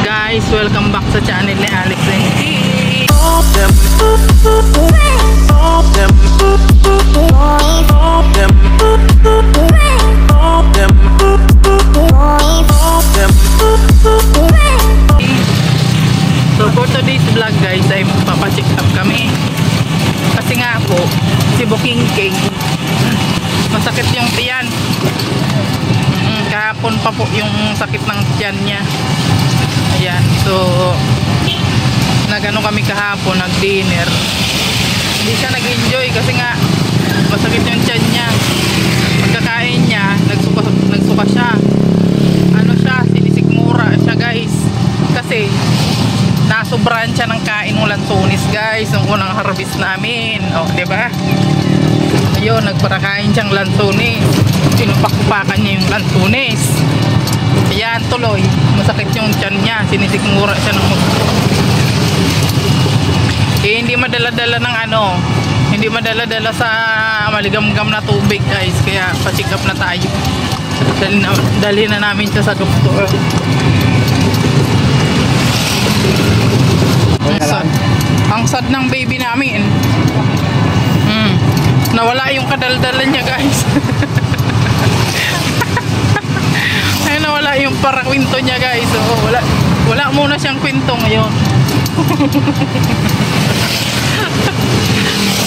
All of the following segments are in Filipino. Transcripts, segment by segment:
Guys, welcome back sa channel ni Alex and G. So for today's vlog guys, ay magpapacheck up kami. Kasi nga po, si Buking King masakit yung tiyan. Kahapon pa po yung sakit ng tiyan niya. Ayan, so nagano kami kahapon, nag-dinner. Hindi siya nag-enjoy kasi nga masakit yung tiyan niya. Pagkakain niya, nagsuka siya. Ano siya, sinisikmura siya guys. Kasi nasobrahan siya ng kain ng lansones guys, yung unang harvest namin. O, diba? Ayun, nagparakain siyang lansones. Pinupak-pakan niya yung lansones. Ayan, tuloy. Masakit yung tiyan niya. Sinisikmura siya ng gusto. Eh, hindi madala-dala ng ano. Hindi madala-dala sa maligamgam na tubig guys. Kaya pa-check up na tayo. Dalhin na namin siya sa doktor. Ang sad ng baby namin. Nawala yung kadaldalan niya guys. Ay, nawala yung parakwinto niya guys. So, wala muna siyang kwento ngayon.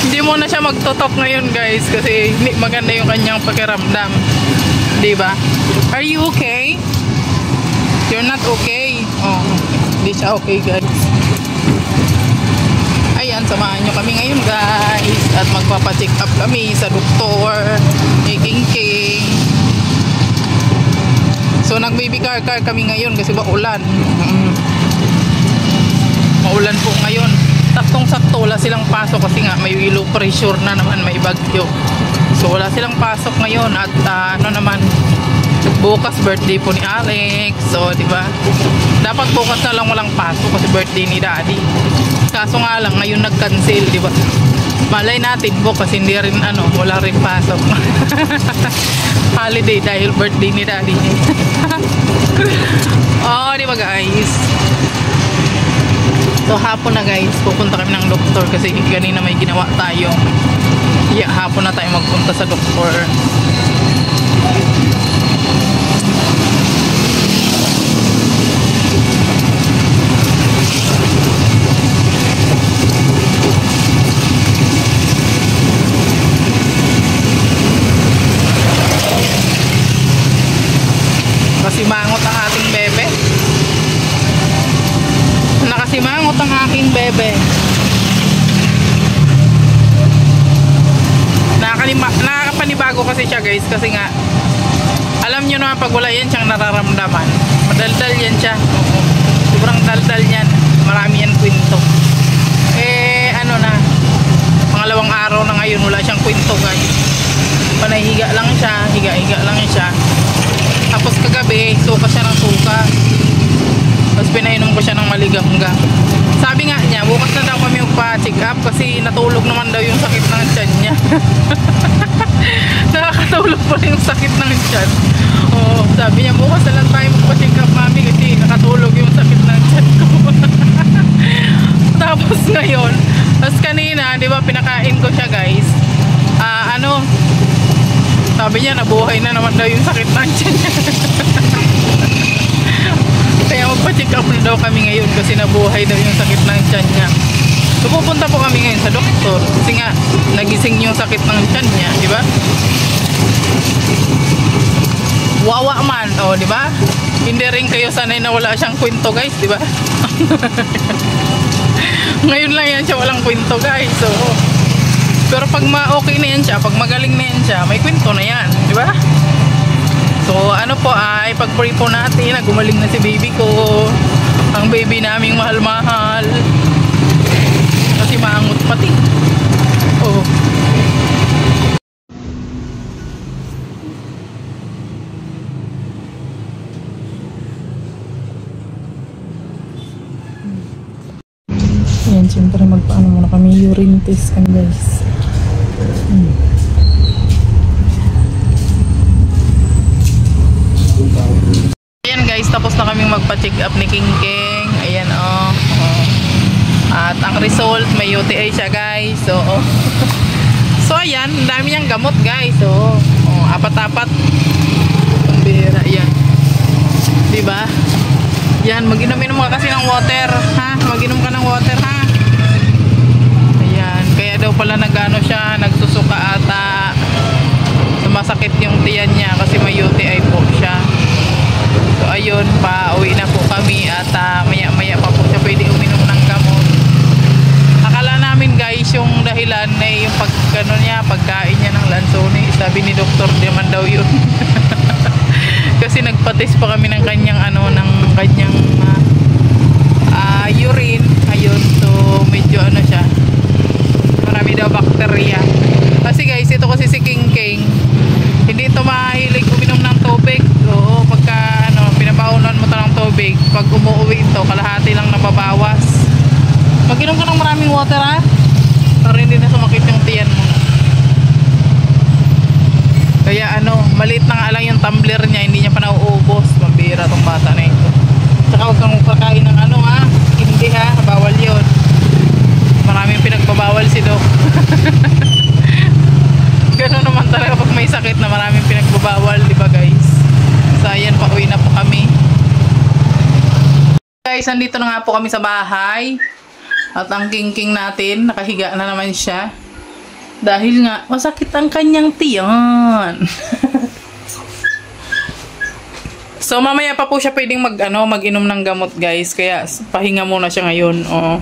Hindi muna siya magtotok ngayon guys. Kasi hindi maganda yung kanyang pakiramdam. Diba? Are you okay? You're not okay? Oh, hindi siya okay guys. Ayan, samahan nyo kami ngayon guys. At magpapacheck up kami sa doktor ni King King. So nag-baby car kami ngayon kasi ulan. Maulan po ngayon. Saktong-sakto wala silang pasok kasi nga may low pressure na naman, may bagyo. So wala silang pasok ngayon. At ano naman, bukas birthday po ni Alex. So diba, dapat bukas na lang walang pasok kasi birthday ni Daddy. Kaso nga lang ngayon nag-cancel, diba? Malay natin bukas hindi rin ano, wala rin pasok. Holiday dahil birthday ni Daddy. Oh, diba guys? So hapon na guys, pupunta kami ng doktor kasi kanina may ginawa tayo. Yeah, hapon na tayo magpunta sa doktor. Nakasimangot ang ating bebe. Nakasimangot ang aking bebe. Nakakapanibago kasi siya guys. Kasi nga, alam nyo naman pag wala yan siyang nararamdaman. Madaldal yan siya. Sobrang daldal yan. Marami yan kwento. Eh, ano na, pangalawang araw na ngayon wala siyang kwento guys. Panahiga lang siya. Higa-higa lang siya. Tapos kagabi, suka siya ng suka. Tapos pinainom ko siya ng maligamgam. Sabi nga niya, bukas na daw kami magpa-check up kasi natulog naman daw yung sakit ng tiyan niya. Nakakatulog pa yung sakit ng tiyan. Oh, sabi niya, bukas na lang tayo magpa-check up mami kasi nakatulog yung sakit ng tiyan ko. Tapos ngayon, tapos kanina, di ba, pinakain ko siya guys. Sabi niya, nabuhay na naman daw yung sakit ng tiyan niya. Kaya magpa-check up na daw kami ngayon kasi nabuhay daw yung sakit ng tiyan niya. So pupunta po kami ngayon sa doktor kasi nga nagising yung sakit ng tiyan niya, di ba? Wawa man, oh, di ba? Hindi rin kayo sanay na wala siyang kwento guys, di ba? Ngayon lang yan siya walang kwento guys. So pero pag okay na yan siya, pag magaling na yan siya, may kwento na yan, di ba? So ano po ay pag-pray po natin na gumaling na si baby ko. Ang baby naming mahal-mahal. Kasi maangot pati. Oh. Yan, siyempre magpaano muna kami urine test kan guys. Ayan guys, tapos na kaming magpa-check up ni King King. Ayan, oh. At ang result, may UTI siya, guys. So, so ayan, ang dami niyang gamot, guys. So, apat-apat. Pambira, yan. Diba? Yan, mag-inom-inom ka kasi ng water, ha? Mag-inom ka ng water, ha? Ayan, kaya daw pala nag-ano siya, nagsusuka ata. Sumasakit yung tiyan niya kasi may UTI po siya. So, ayun, pa-uwi na po kami at maya-maya pa po siya pwede uminom ng gamot. Akala namin, guys, yung dahilan ay yung pagkain niya ng lansoni. Sabi ni doktor, di naman daw yun. Kasi nagpa-test pa kami ng kanyang urine. Ayun, so medyo siya. Marami daw bakterya. Kasi guys, ito kasi si King King, hindi ito mahilig uminom ng tubig. So pagka pinabaonan mo ito ng tubig, pag umuwi ito, kalahati lang nababawas. Mag-inom ka ng maraming water, ha? Para hindi na sumakit yung tiyan mo. Kaya maliit na nga lang yung tumbler niya, hindi niya pa nauubos. Mambira tong bata na ito. Tsaka huwag kang magpakain ng ha? Hindi, ha? Bawal yun. Maraming pinagbabawal si Doc. Gano'n naman talaga pag may sakit na maraming pinagbabawal, di ba, guys? So ayan, pauwi na po kami. Guys, nandito na nga po kami sa bahay. At ang King King natin, nakahiga na naman siya. Dahil nga, masakit ang kanyang tiyan. So, mamaya pa po siya pwedeng mag-inom ng gamot, guys. Kaya, pahinga muna siya ngayon. Oh.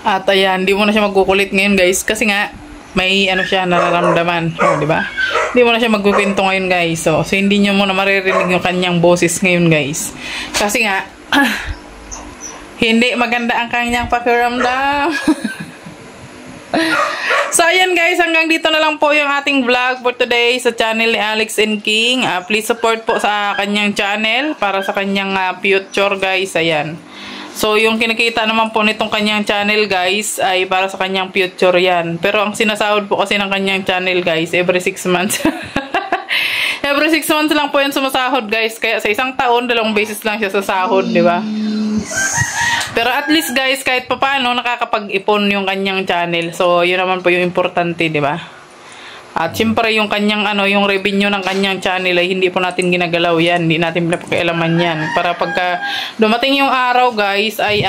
At ayan, hindi muna siya magkukulit ngayon, guys. Kasi nga, may siya nararamdaman. Oh, di ba? Hindi muna siya magkukwento ngayon, guys. So, hindi nyo muna maririnig yung kanyang boses ngayon, guys. Kasi nga, hindi maganda ang kanyang pakiramdam. So ayan, guys, hanggang dito na lang po yung ating vlog for today sa channel ni Alex and King. Please support po sa kanyang channel para sa kanyang future, guys. Ayan. So yung kinikita naman po nitong kanyang channel, guys, ay para sa kanyang future yan. Pero ang sinasahod po kasi ng kanyang channel, guys, every 6 months. Every 6 months lang po yan sumasahod, guys. Kaya sa isang taon, 2 beses lang siya sasahod, di ba? Pero at least, guys, kahit papaano nakakapag-ipon yung kanyang channel. So, yun naman po yung importante, di ba? At syempre yung kanyang yung revenue ng kanyang channel ay hindi po natin ginagalaw yan. Hindi natin pinapakialaman yan. Para pagka dumating yung araw, guys, ay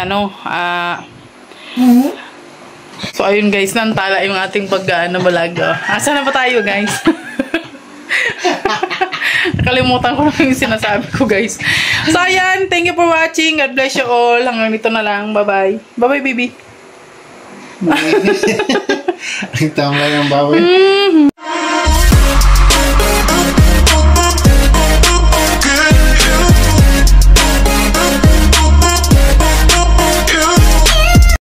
so, ayun, guys, nantala yung ating balaga. Asa na ba tayo, guys? Nakalimutan ko lang yung sinasabi ko, guys. So, ayan. Thank you for watching. God bless you all. Hanggang dito na lang. Bye-bye. Bye-bye, baby. Ang tama lang ang bawal.